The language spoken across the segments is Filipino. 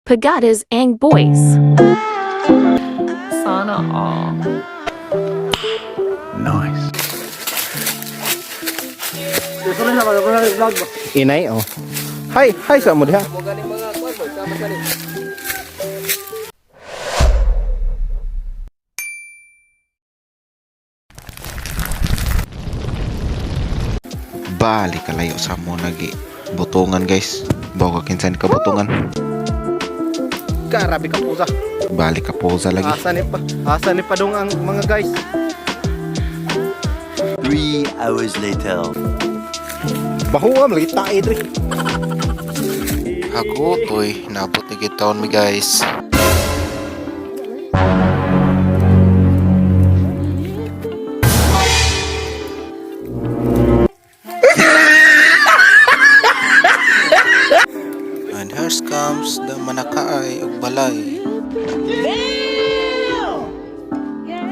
Pagadas and Boys. Sana all. Nice. Inay, oh. Hi, sa mo diha. Balik kalayo sa mo nagi butungan guys. Bawa ka kinsan ka butungan. Grabe ka pusa. Balik ka posa lagi. Asa ni pa dong ang mga guys. 3 hours later. Bahuam lagi tae dre. Ako toy nabot ni gitaon mi guys. And here comes the manakaay ug balay.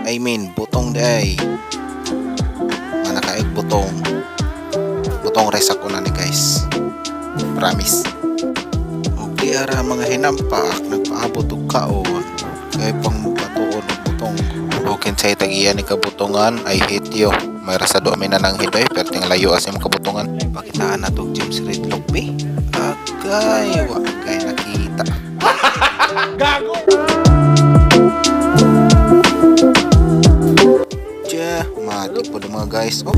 I mean butong day. Manakaay ug butong. Butong res ako na ni guys. Promise. Di ara mga hinampak nagpaabot og kaon kay pang patuon og butong o kinsay tagiya ni kabutongan I hate you may rasado amin na nang hidoy pero ting layo asim kabutongan pakitaan na tog James Redlock be agay wa kay nakita gago ja mati po ng mga guys oh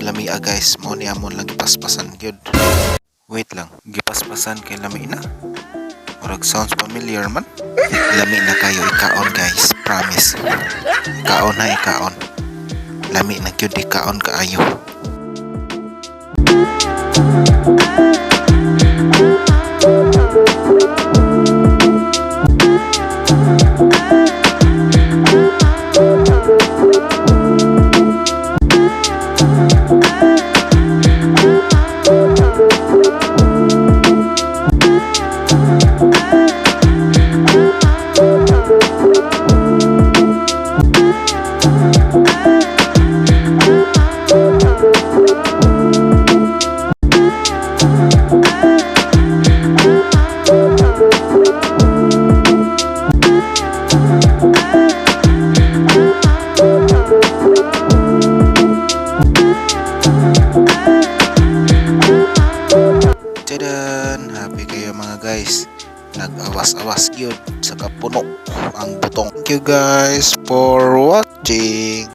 lamia guys, mo ni amon lang gipaspasan gyud. Wait lang, gipaspasan kay lami na. Murag sounds familiar man. Lami na kayo ikaon guys, promise. Ikaon na ikaon. Lami na gyud ikaon kaayo. Happy kayo mga guys. Nag-awas-awas gyud sa kapuno ang butong. Thank you guys for watching.